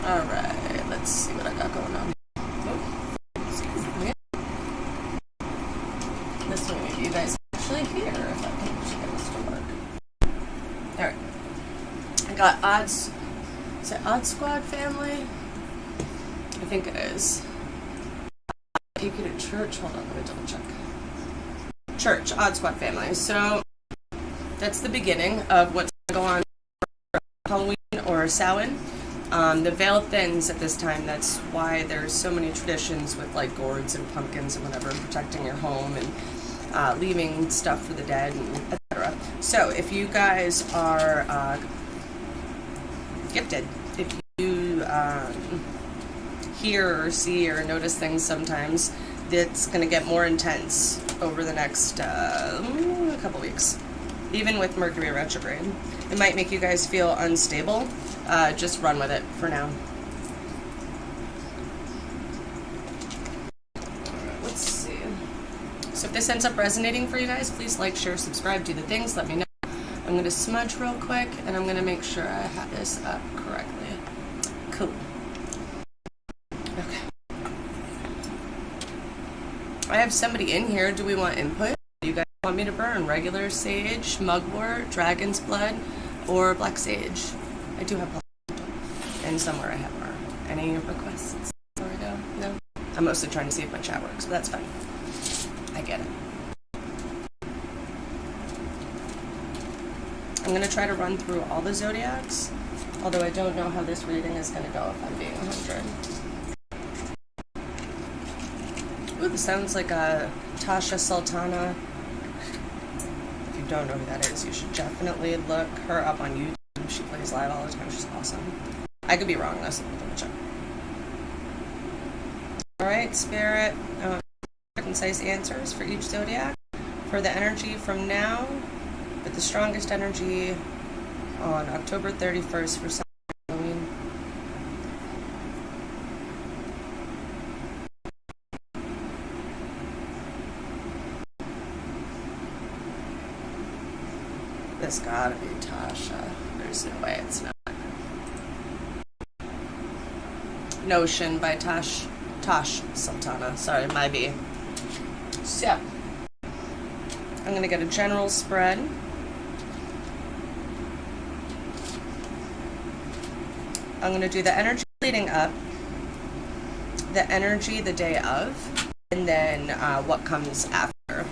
Alright, let's see what I got going on. This way maybe you guys actually hear if I can get this to work. Alright. I got Odds. Is it Odd Squad family? I think it is. Take you to church. Hold on, let me double check. Church, Odd Squad family. So that's the beginning of what's going to go on for Halloween or Samhain. The veil thins at this time. That's why there's so many traditions with like gourds and pumpkins and whatever, protecting your home and leaving stuff for the dead, and etc. So if you guys are gifted, if you hear or see or notice things sometimes, it's going to get more intense over the next couple weeks. Even with Mercury retrograde, it might make you guys feel unstable. Just run with it for now. Let's see. So if this ends up resonating for you guys, please like, share, subscribe, do the things, let me know. I'm going to smudge real quick, and I'm going to make sure I have this up correctly. Cool. Okay. I have somebody in here. Do we want input? Do you guys want me to burn regular sage, mugwort, dragon's blood, or black sage? I do have black, and somewhere I have more. Any requests before I go? No? I'm mostly trying to see if my chat works, but that's fine. I get it. I'm going to try to run through all the Zodiacs, although I don't know how this reading is going to go if I'm being 100. Ooh, this sounds like a Tasha Sultana. If you don't know who that is, you should definitely look her up on YouTube. She plays live all the time. She's awesome. I could be wrong, though, so let me double check. Alright, Spirit. Concise answers for each Zodiac. For the energy from now, with the strongest energy on October 31st for Samhain and Halloween. This gotta be Tasha. There's no way it's not. Notion by Tosh Sultana. Sorry, my B. So, I'm gonna get a general spread. I'm going to do the energy leading up, the energy the day of, and then what comes after.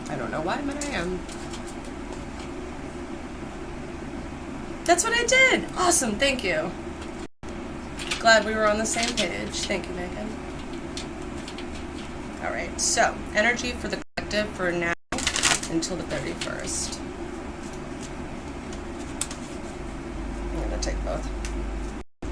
I don't know why, but I am. That's what I did! Awesome, thank you. Glad we were on the same page. Thank you, Megan. Alright, so, energy for the collective for now until the 31st. I'm going to take both.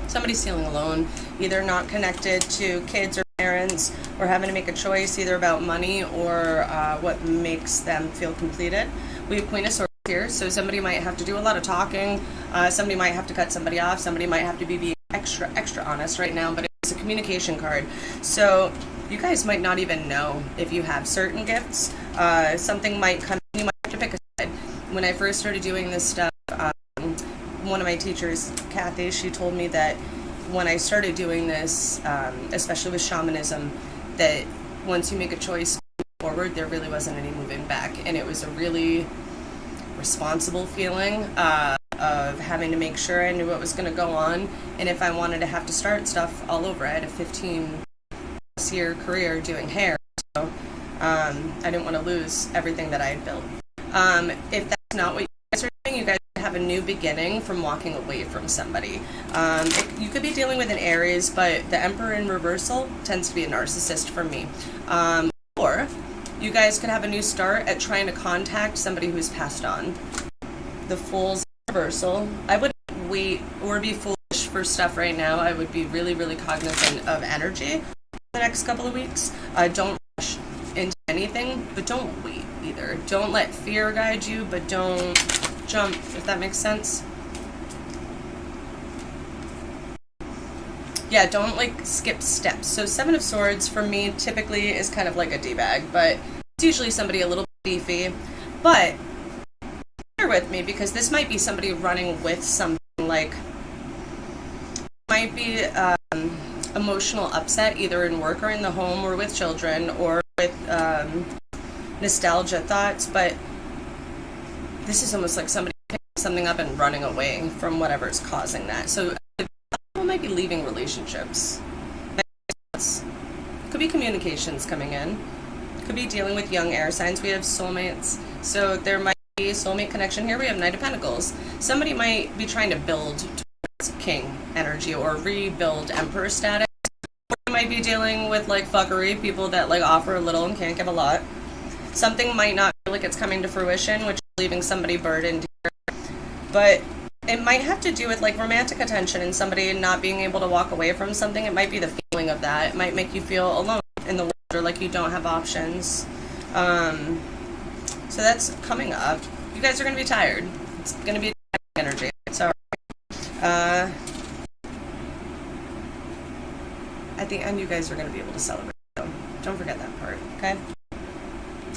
Somebody's feeling alone, either not connected to kids or parents, or having to make a choice either about money or what makes them feel completed. We have Queen of Swords here, so somebody might have to do a lot of talking, somebody might have to cut somebody off, somebody might have to be being extra honest right now, but it's a communication card. So you guys might not even know if you have certain gifts. Something might come, you might have to pick a side. When I first started doing this stuff, one of my teachers, Kathy, she told me that when I started doing this, especially with shamanism, that once you make a choice forward, there really wasn't any moving back. And it was a really responsible feeling of having to make sure I knew what was going to go on. And if I wanted to have to start stuff all over, I had a 15-year career doing hair. So I didn't want to lose everything that I had built. If that's not what you guys are doing, you guys have a new beginning from walking away from somebody. You could be dealing with an Aries, but the Emperor in reversal tends to be a narcissist for me. Or you guys could have a new start at trying to contact somebody who's passed on. The Fool's reversal. I wouldn't wait or be foolish for stuff right now. I would be really, really cognizant of energy the next couple of weeks. Don't rush into anything, but don't wait either. Don't let fear guide you, but don't jump, if that makes sense. Yeah, don't like skip steps. So Seven of Swords for me typically is kind of like a D-bag, but it's usually somebody a little beefy. But bear with me, because this might be somebody running with something like might be emotional upset either in work or in the home or with children or with nostalgia thoughts, but this is almost like somebody picking something up and running away from whatever's causing that. So people might be leaving relationships. Could be communications coming in. Could be dealing with young air signs. We have soulmates. So there might be a soulmate connection here. We have Knight of Pentacles. Somebody might be trying to build towards King energy or rebuild Emperor status. Or you might be dealing with like fuckery, people that like offer a little and can't give a lot. Something might not feel like it's coming to fruition, which is leaving somebody burdened here. But it might have to do with like romantic attention and somebody not being able to walk away from something. It might be the feeling of that. It might make you feel alone in the world or like you don't have options. So that's coming up. You guys are going to be tired. It's going to be energy. So at the end, you guys are going to be able to celebrate. So don't forget that part, okay?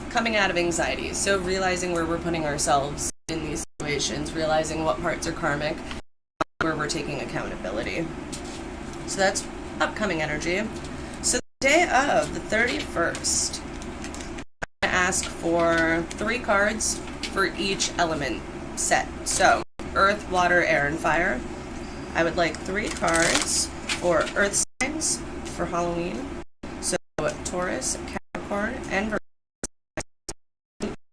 Coming out of anxiety. So realizing where we're putting ourselves in these situations, realizing what parts are karmic, where we're taking accountability. So that's upcoming energy. So the day of the 31st, I'm going to ask for 3 cards for each element set. So earth, water, air, and fire. I would like 3 cards for earth signs for Halloween. So Taurus, Capricorn, and Virgo.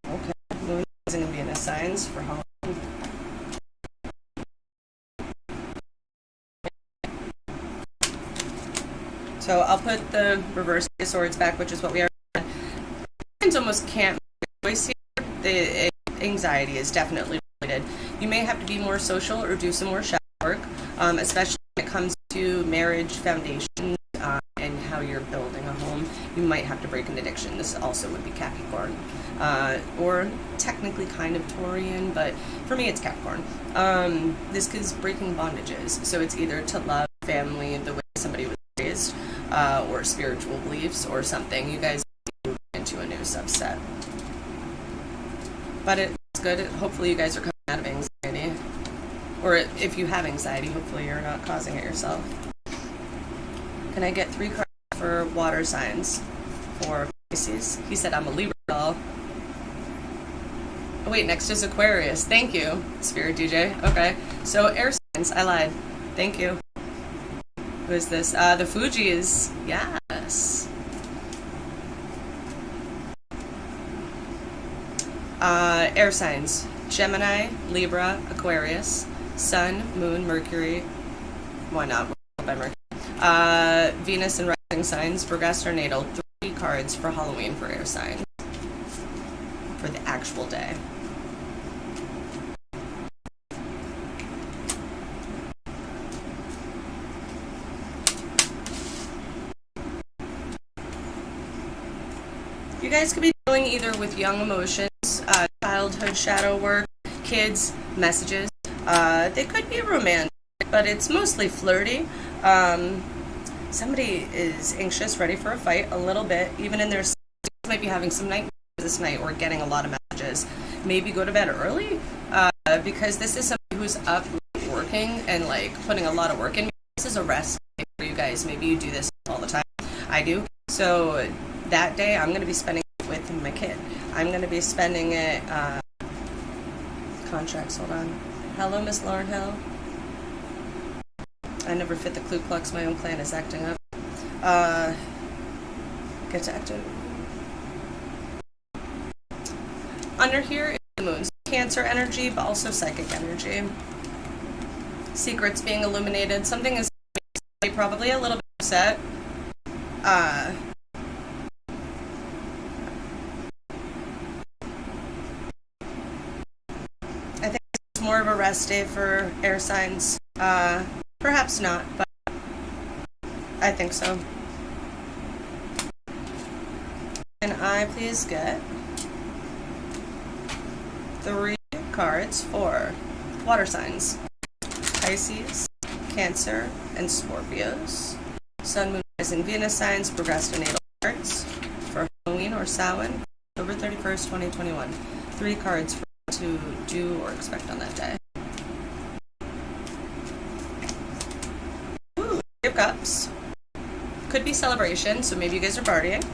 Okay, Moon, Rising, and Venus signs for Halloween. So I'll put the reverse of swords back, which is what we are. Signs almost can't make a choice here. The anxiety is definitely related. You may have to be more social or do some more shadow work, especially when it comes to marriage foundations and how you're building a home. You might have to break an addiction. This also would be Capricorn, or technically kind of Taurian, but for me it's Capricorn. This is breaking bondages. So it's either to love, family, the way somebody was raised, or spiritual beliefs or something. You guys move into a new subset. But it's good. Hopefully you guys are coming out of anxiety. Or if you have anxiety, hopefully you're not causing it yourself. Can I get 3 cards for water signs for Pisces? He said I'm a Libra doll. Oh wait, next is Aquarius. Thank you, Spirit DJ. Okay. So air signs. I lied. Thank you. Who is this? The Fugees. Yes. Air signs. Gemini, Libra, Aquarius, Sun, Moon, Mercury. Why not? By Mercury. Venus and rising signs. Progressed or natal. 3 cards for Halloween for air signs. For the actual day. You guys could be dealing either with young emotions, childhood shadow work, kids, messages. They could be romantic, but it's mostly flirty. Somebody is anxious, ready for a fight a little bit, even in their might be having some nightmares this night or getting a lot of messages. Maybe go to bed early, because this is somebody who's up working and like putting a lot of work in. This is a rest day for you guys. Maybe you do this all the time. I do. So that day I'm going to be spending it with my kid. I'm going to be spending it, contracts, hold on. Hello, Miss Lauren Hill. I never fit the Ku Klux, my own clan is acting up. Get to active. Under here is the moon. Cancer energy, but also psychic energy. Secrets being illuminated. Something is probably a little bit upset. I think it's more of a rest day for air signs. Perhaps not, but I think so. Can I please get 3 cards for water signs? Pisces, Cancer, and Scorpios. Sun, Moon, Rising, Venus signs, progressed and natal cards for Halloween or Samhain, October 31st, 2021. 3 cards for to do or expect on that day. Cups. Could be celebration, so maybe you guys are partying.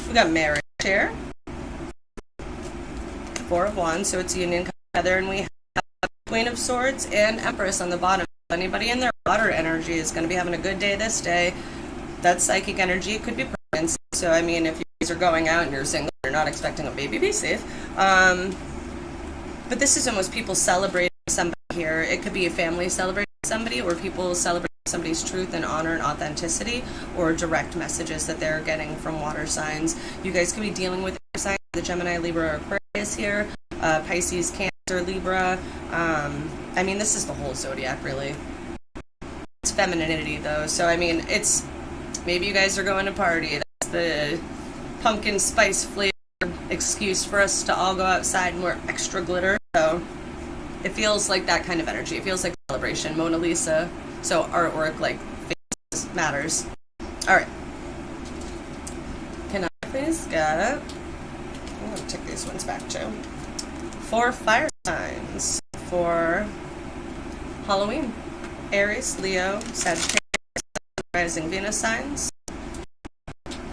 We got marriage here. Four of Wands, so it's union together, and we have Queen of Swords and Empress on the bottom. Anybody in their water energy is going to be having a good day this day. That's psychic energy. It could be pregnancy. So, I mean, if you guys are going out and you're single, you're not expecting a baby, be safe. But this is almost people celebrating somebody here. It could be a family celebrating somebody, or people celebrating somebody's truth and honor and authenticity, or direct messages that they're getting from water signs. You guys could be dealing with air signs, the Gemini, Libra, or Aquarius here, Pisces, Cancer, Libra. I mean, this is the whole zodiac, really. It's femininity, though. So, I mean, it's, maybe you guys are going to party. That's the pumpkin spice flavor excuse for us to all go outside and wear extra glitter. So, it feels like that kind of energy. It feels like celebration. Mona Lisa. So, artwork, like, matters. Alright. Can I please get... I'm going to take these ones back, too. 4 fire signs for Halloween. Aries, Leo, Sagittarius, rising Venus signs.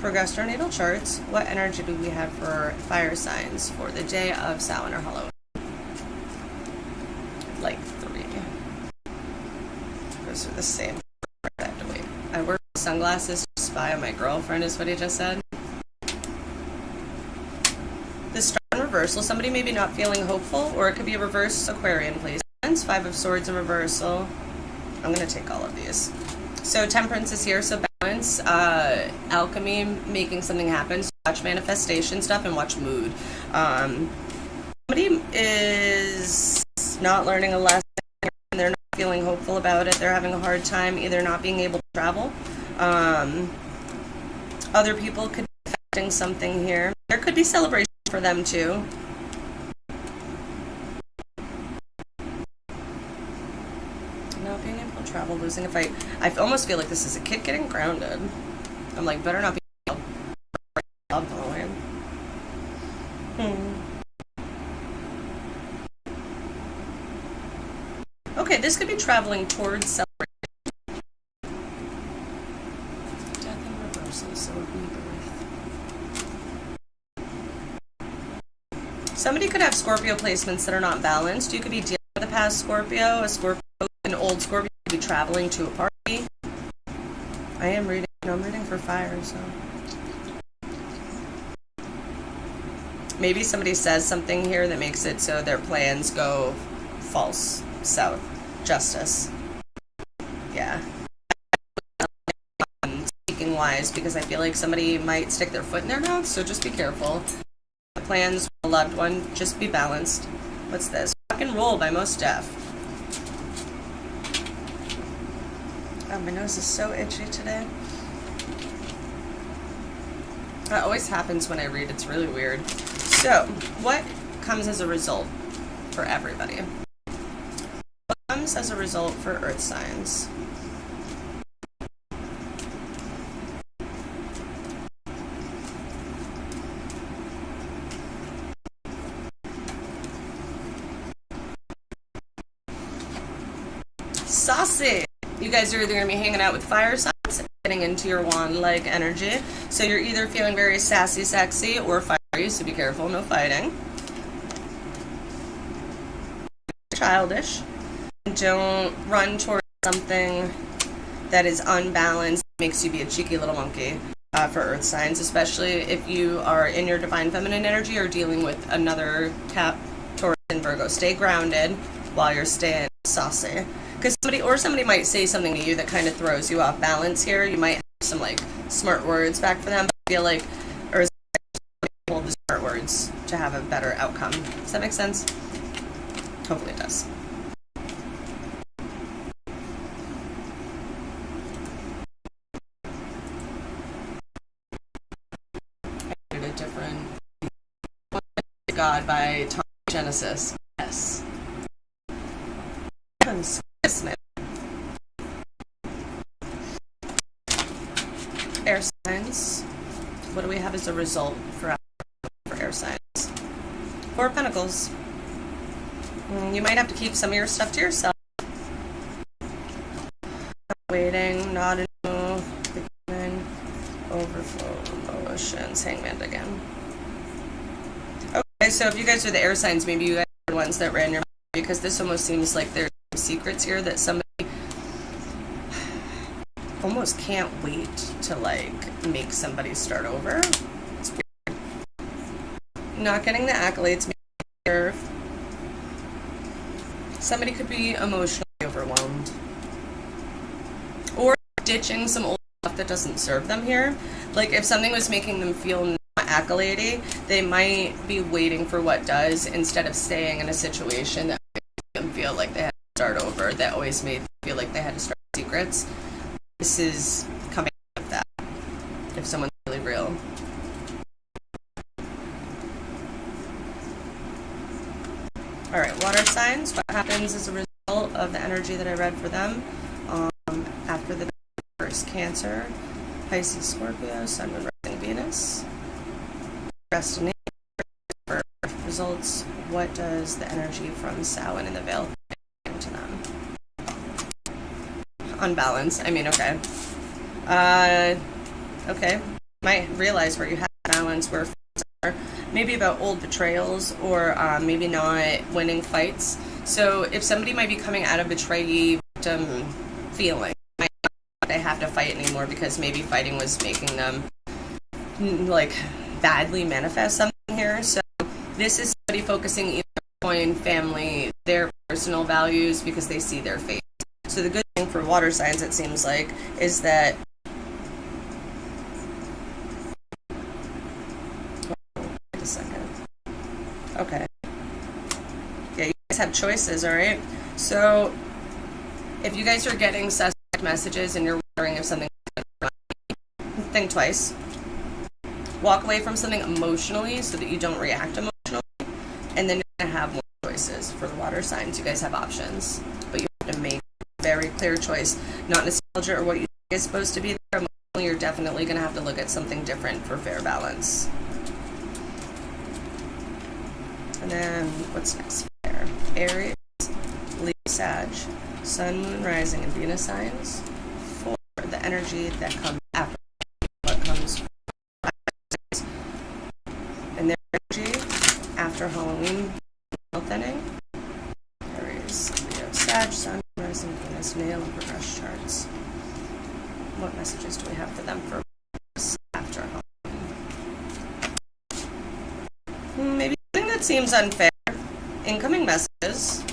Progress our natal charts. What energy do we have for fire signs for the day of Samhain or Halloween? Like 3. Those are the same. I have to wait. I wear sunglasses to spy on my girlfriend, is what he just said. The star in reversal. Somebody maybe not feeling hopeful, or it could be a reverse Aquarian placement. 5 of Swords in reversal. I'm going to take all of these. So Temperance is here, so balance, alchemy, making something happen. So watch manifestation stuff and watch mood. Somebody is not learning a lesson, and they're not feeling hopeful about it. They're having a hard time either not being able to travel. Other people could be affecting something here. There could be celebration for them too. Not being able to travel, losing a fight. I almost feel like this is a kid getting grounded. I'm like, better not be Halloween. Okay, this could be traveling towards celebration. Death in reversal, so rebirth. Somebody could have Scorpio placements that are not balanced. You could be dealing with a past Scorpio, an old Scorpio could be traveling to a party. I'm reading for fire, so. Maybe somebody says something here that makes it so their plans go false, south. Justice. Yeah. Speaking wise, because I feel like somebody might stick their foot in their mouth, so just be careful. The plans for a loved one, just be balanced. What's this? Rock and Roll by Mos Def. Oh, my nose is so itchy today. That always happens when I read. It's really weird. So, what comes as a result for everybody? What comes as a result for Earth signs? Saucy! You guys are either going to be hanging out with fire signs, getting into your wand-like energy. So you're either feeling very sassy, sexy, or fiery, so be careful, no fighting. Childish. Don't run towards something that is unbalanced, makes you be a cheeky little monkey for Earth signs, especially if you are in your divine feminine energy or dealing with another Taurus and Virgo. Stay grounded while you're staying saucy. Because somebody might say something to you that kind of throws you off balance here. You might have some like smart words back for them, but I feel like Earth signs hold the smart words to have a better outcome. Does that make sense? Hopefully it does. I did a different God by Tom Genesis. Yes. Air signs. What do we have as a result for air signs? 4 of Pentacles. You might have to keep some of your stuff to yourself. Not waiting, not in Balance, Hangman again. Okay, so if you guys are the air signs, maybe you guys are the ones that ran your mind, because this almost seems like there's some secrets here that somebody almost can't wait to, like, make somebody start over. It's weird. Not getting the accolades, maybe somebody could be emotionally overwhelmed. Or ditching some old stuff that doesn't serve them here. Like, if something was making them feel not accolade-y, they might be waiting for what does, instead of staying in a situation that made them feel like they had to start over, that always made them feel like they had to start secrets. This is coming out of that, if someone's really real. Alright, water signs. What happens as a result of the energy that I read for them after the first Cancer, Pisces, Scorpio, Sun, Moon, Rising, Venus. Destiny. For results, what does the energy from Samhain and the Veil bring to them? Unbalanced. I mean, okay. Okay. Might realize where you have balance, where maybe about old betrayals, or maybe not winning fights. So if somebody might be coming out of betrayee victim feeling, they have to fight anymore because maybe fighting was making them, like, badly manifest something here. So this is somebody focusing either on family, their personal values, because they see their fate. So the good thing for water signs, it seems like, is that a second. Okay. Yeah, you guys have choices, alright? So, if you guys are getting suspect messages and you're wondering if something, think twice. Walk away from something emotionally so that you don't react emotionally, and then you're going to have more choices. For the water signs, you guys have options, but you have to make a very clear choice. Not nostalgia or what you think is supposed to be there. Emotionally, you're definitely going to have to look at something different for fair balance. And then, what's next? Fair. Aries, Leo, Sag, Sun, Moon, Rising, and Venus signs. For the energy that comes after what comes and their energy after Halloween thinning. Aries, Leo, Sag, Sun, Moon, Rising, Venus, nail, and progress charts. What messages do we have for them for after Halloween? Maybe that seems unfair. Incoming messages.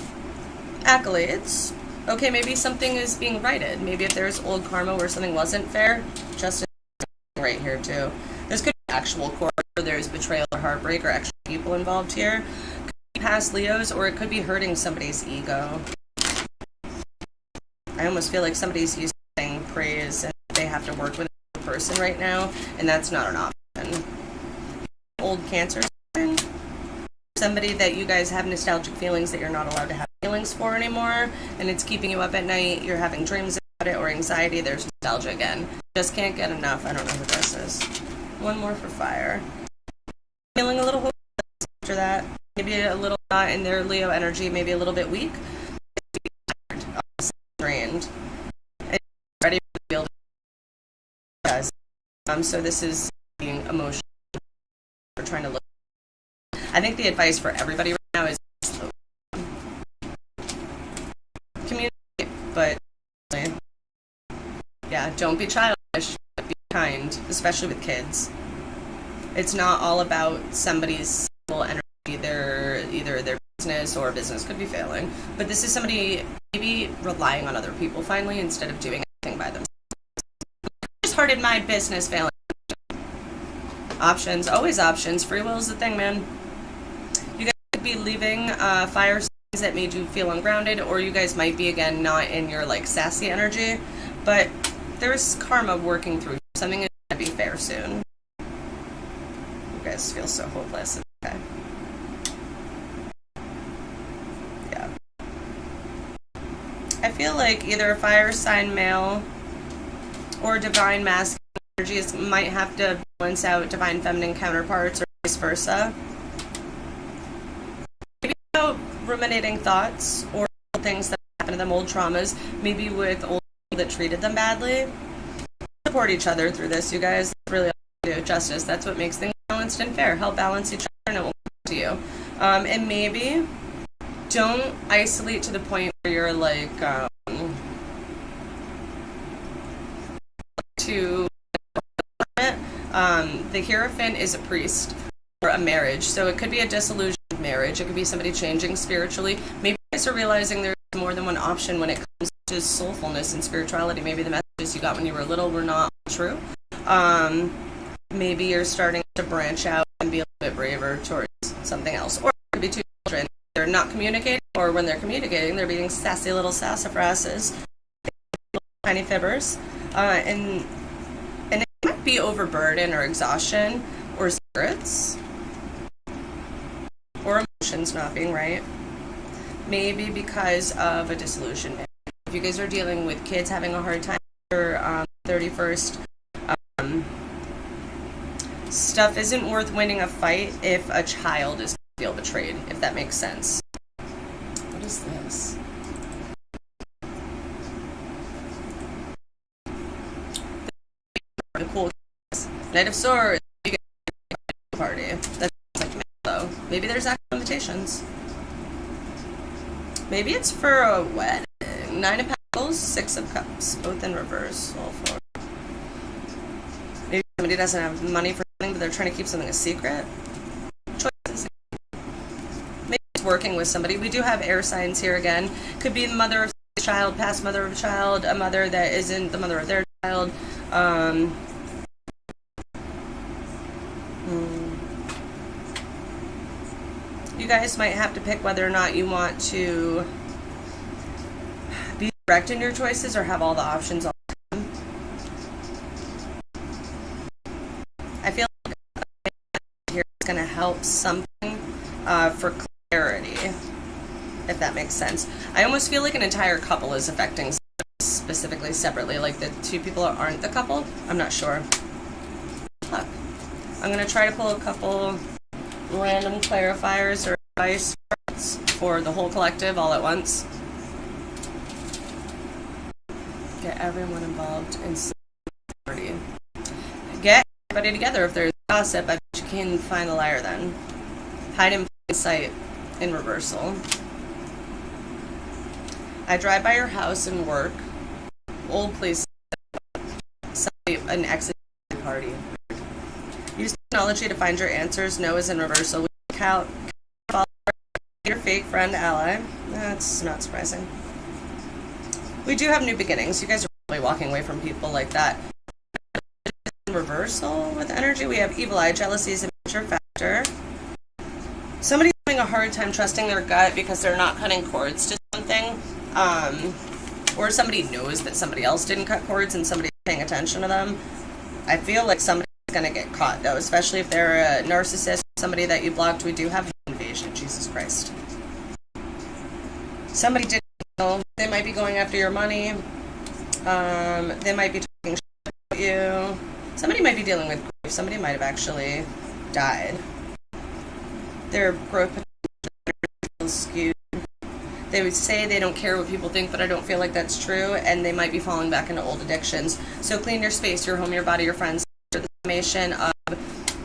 Accolades. Okay, maybe something is being righted. Maybe if there's old karma where something wasn't fair, justice is right here too. This could be actual court where there's betrayal or heartbreak or actual people involved here. Could be past Leos, or it could be hurting somebody's ego. I almost feel like somebody's using praise and they have to work with a person right now, and that's not an option. Old Cancer, somebody that you guys have nostalgic feelings that you're not allowed to have feelings for anymore, and it's keeping you up at night, you're having dreams about it, or anxiety, there's nostalgia again. Just can't get enough. I don't know who this is. One more for fire. Feeling a little hopeless after that. Maybe a little not in their Leo energy, maybe a little bit weak. Drained. And ready for the field. So this is being emotional. We're trying to look. I think the advice for everybody right now is communicate, but yeah, don't be childish, but be kind, especially with kids. It's not all about somebody's energy, either their business or business could be failing, but this is somebody maybe relying on other people finally instead of doing everything by themselves. I just hearted my business failing. Options, always options. Free will is the thing, man. You guys could be leaving fire signs that made you feel ungrounded, or you guys might be, again, not in your, like, sassy energy, but there's karma working through. Something is going to be fair soon. You guys feel so hopeless. Okay. Yeah. I feel like either a fire sign male or divine masculine energies might have to balance out divine feminine counterparts, or vice versa. Maybe about ruminating thoughts or things that happen to them, old traumas, maybe with old people that treated them badly. Support each other through this, you guys. That's really do justice. That's what makes things balanced and fair. Help balance each other and it will come to you. And maybe don't isolate to the point where you're like, the Hierophant is a priest for a marriage. So it could be a disillusioned marriage. It could be somebody changing spiritually. Maybe you guys are realizing there's more than one option when it comes to soulfulness and spirituality. Maybe the messages you got when you were little were not true. Maybe you're starting to branch out and be a little bit braver towards something else. Or it could be two children. They're not communicating, or when they're communicating, they're being sassy little sassafrasses, tiny fibbers. And it might be overburden or exhaustion or spirits or emotions not being right. Maybe because of a disillusionment. If you guys are dealing with kids having a hard time for 31st, stuff isn't worth winning a fight if a child is feel betrayed, if that makes sense. What is this? The cool Knight of Swords party. That's like though. Maybe there's actual invitations. Maybe it's for a wedding. 9 of Pentacles, 6 of Cups, both in reverse. All four. Maybe somebody doesn't have money for something, but they're trying to keep something a secret. Choices. Maybe it's working with somebody. We do have air signs here again. Could be the mother of a child, past mother of a child, a mother that isn't the mother of their child. You guys might have to pick whether or not you want to be direct in your choices or have all the options all the time. I feel like here is going to help something for clarity, if that makes sense. I almost feel like an entire couple is affecting specifically separately, like the two people aren't the couple. I'm not sure. Look, I'm going to try to pull a couple random clarifiers or advice for the whole collective all at once. Get everyone involved in security. Get everybody together. If there's gossip, I bet you can find the liar then. Hide in plain sight in reversal. I drive by your house and work. Old place. An exit party. Use technology to find your answers. No is in reversal. Count your fake friend ally. That's not surprising. We do have new beginnings. You guys are probably walking away from people like that. In reversal with energy, we have evil eye, jealousy is a major factor. Somebody's having a hard time trusting their gut because they're not cutting cords to something. Or somebody knows that somebody else didn't cut cords and somebody's paying attention to them. I feel like somebody's going to get caught, though, especially if they're a narcissist, somebody that you blocked. We do have invasion, Jesus Christ. Somebody didn't know. They might be going after your money. They might be talking shit about you. Somebody might be dealing with grief. Somebody might have actually died. Their growth potential is skewed. They would say they don't care what people think, but I don't feel like that's true, and they might be falling back into old addictions. So clean your space, your home, your body, your friends. The summation of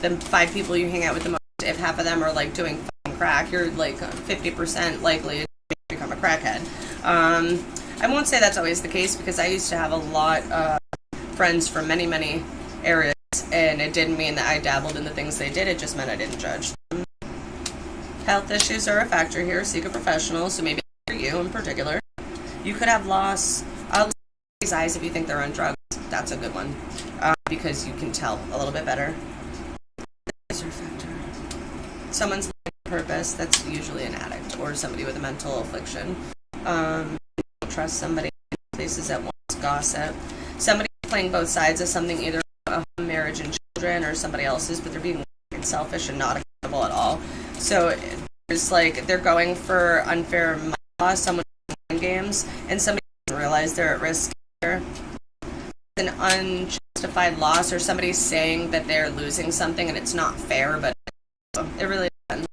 the 5 people you hang out with the most, if half of them are like doing fucking crack, you're like 50% likely to become a crackhead. I won't say that's always the case, because I used to have a lot of friends from many, many areas, and it didn't mean that I dabbled in the things they did, it just meant I didn't judge them. Health issues are a factor here. Seek a professional, so maybe for you in particular. You could have loss. I'll these eyes if you think they're on drugs. That's a good one, because you can tell a little bit better. Factor. Someone's purpose, that's usually an addict or somebody with a mental affliction. Don't trust somebody in places at once. Gossip. Somebody playing both sides of something, either a home, marriage, and children, or somebody else's, but they're being selfish and not accountable at all. So there's like they're going for unfair laws, someone playing games, and somebody doesn't realize they're at risk here. An unjustified loss, or somebody saying that they're losing something and it's not fair, but it really depends.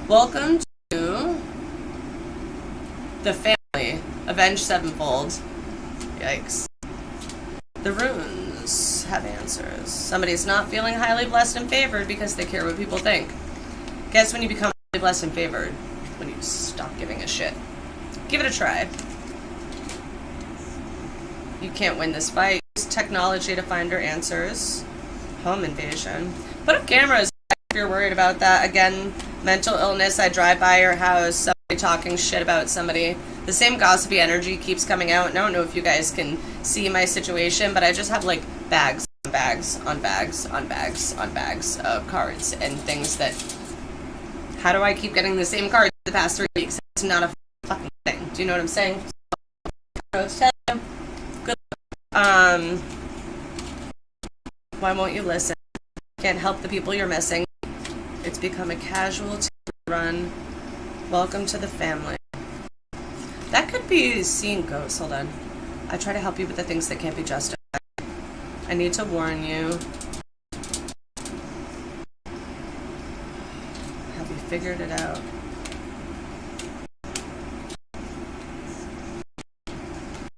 Welcome to the family. Avenged Sevenfold. Yikes. The runes. have answers. Somebody's not feeling highly blessed and favored because they care what people think. Guess when you become highly blessed and favored? When you stop giving a shit. Give it a try. You can't win this fight. Use technology to find your answers. Home invasion. Put up cameras if you're worried about that. Again, mental illness. I drive by your house. Somebody talking shit about somebody. The same gossipy energy keeps coming out. And I don't know if you guys can see my situation, but I just have like bags on bags on bags on bags on bags of cards and things that... How do I keep getting the same cards the past 3 weeks? It's not a fucking thing. Do you know what I'm saying? So, tell you. Good luck. Why won't you listen? Can't help the people you're missing. It's become a casual run. Welcome to the family. That could be seeing ghosts. Hold on. I try to help you with the things that can't be justified. I need to warn you. Have you figured it out?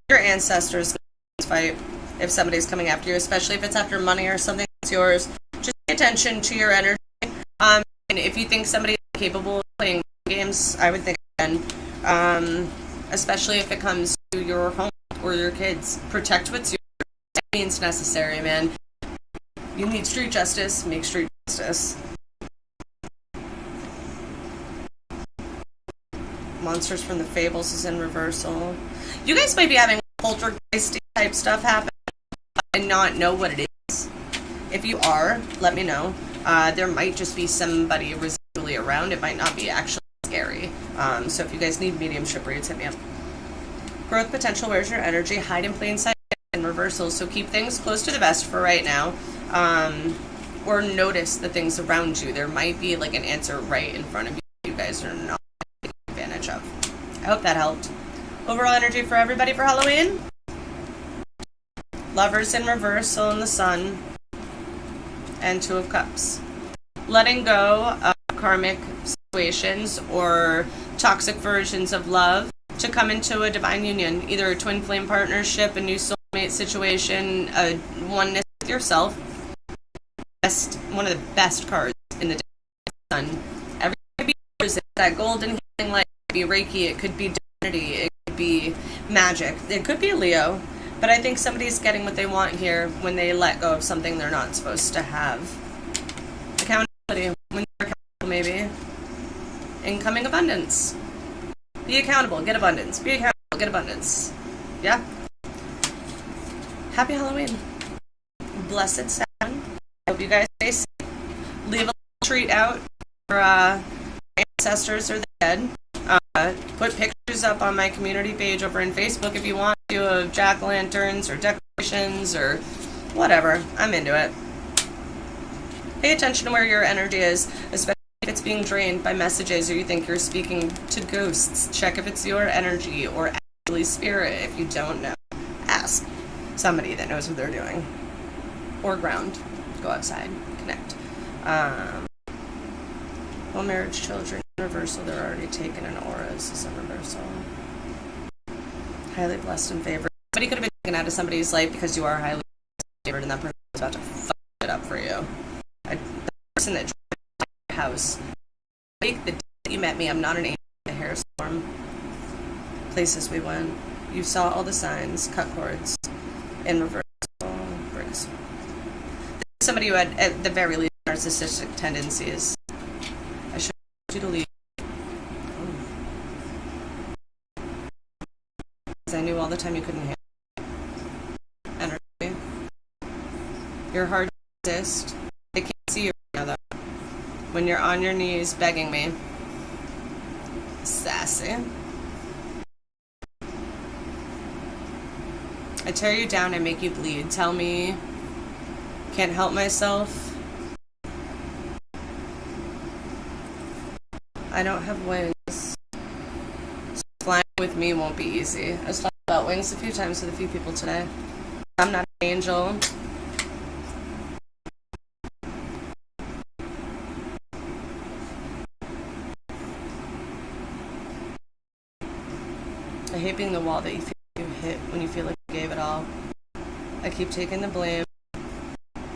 Your ancestors fight if somebody's coming after you, especially if it's after money or something that's yours. Just pay attention to your energy. And if you think somebody is capable of playing games, I would think again. Especially if it comes to your home or your kids. Protect what's yours. It means necessary, man. You need street justice, make street justice. Monsters from the Fables is in reversal. You guys might be having poltergeist type stuff happen and not know what it is. If you are, let me know. There might just be somebody residually around. It might not be actually scary. So if you guys need mediumship reads, hit me up. Growth potential, where's your energy? Hide in plain sight and reversal. So keep things close to the vest for right now. Or notice the things around you. There might be like an answer right in front of you. You guys are not taking advantage of. I hope that helped. Overall energy for everybody for Halloween. Lovers in reversal in the sun. And Two of Cups. Letting go of karmic situations or toxic versions of love to come into a divine union. Either a twin flame partnership, a new soulmate situation, a oneness with yourself. One of the best cards in the sun. Everything could be yours. It's that golden healing light. It could be Reiki. It could be divinity. It could be magic. It could be Leo. But I think somebody's getting what they want here when they let go of something they're not supposed to have. Accountability. When you're accountable, maybe. Incoming abundance. Be accountable. Get abundance. Be accountable. Get abundance. Yeah? Happy Halloween. Blessed Saturn. Hope you guys stay safe. Leave a little treat out for ancestors or the dead. Put pictures up on my community page over in Facebook if you want to, of jack-o'-lanterns or decorations or whatever. I'm into it. Pay attention to where your energy is, especially if it's being drained by messages or you think you're speaking to ghosts. Check if it's your energy or actually spirit. If you don't know, ask somebody that knows what they're doing. Or ground. Go outside. Connect. Well, marriage, children, reversal, they're already taken, and auras is a reversal. Highly blessed and favored. Somebody could have been taken out of somebody's life because you are highly favored and that person is about to fuck it up for you. The person that drove your house. The day that you met me, I'm not an angel in a hairstorm. Places we went. You saw all the signs, cut cords, in reversal, bricks. Somebody who had, at the very least, narcissistic tendencies. I should want you to leave. Because I knew all the time you couldn't handle energy. You're hard to resist. They can't see you right now, though. When you're on your knees begging me. Sassy. I tear you down and make you bleed. Tell me, can't help myself. I don't have wings. So flying with me won't be easy. I was talking about wings a few times with a few people today. I'm not an angel. I hate being the wall that you feel you hit when you feel like you gave it all. I keep taking the blame.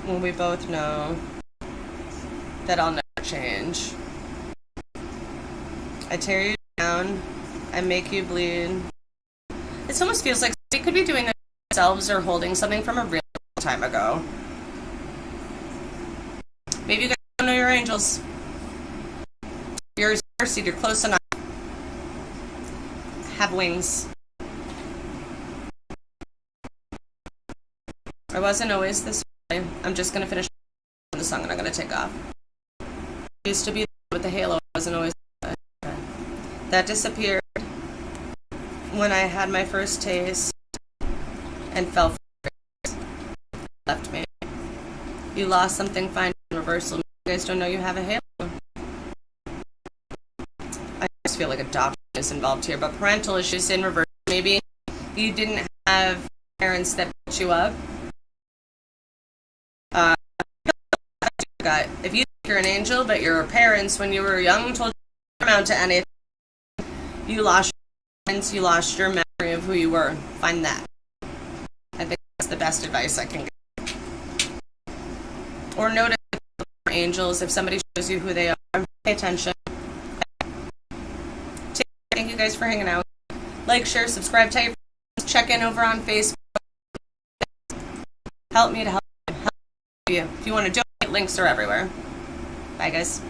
when we both know that I'll never change. I tear you down. I make you bleed. It almost feels like we could be doing this themselves or holding something from a really long time ago. Maybe you guys don't know your angels. You're seed, you're close enough. Have wings. I wasn't always this way. I'm just gonna finish the song and I'm gonna take off. I used to be with the halo. I wasn't always this way. That disappeared when I had my first taste and fell for it. Left me. You lost something fine in reversal. You guys don't know you have a halo. I just feel like adoption is involved here, but parental issues in reverse. Maybe you didn't have parents that built you up. If you think you're an angel, but your parents, when you were young, told you to amount to anything, you lost your friends, you lost your memory of who you were. Find that. I think that's the best advice I can give. Or notice angels. If somebody shows you who they are, pay attention. Thank you guys for hanging out. Like, share, subscribe, tell your friends, check in over on Facebook. Help me to help you. If you want to donate, links are everywhere. Bye, guys.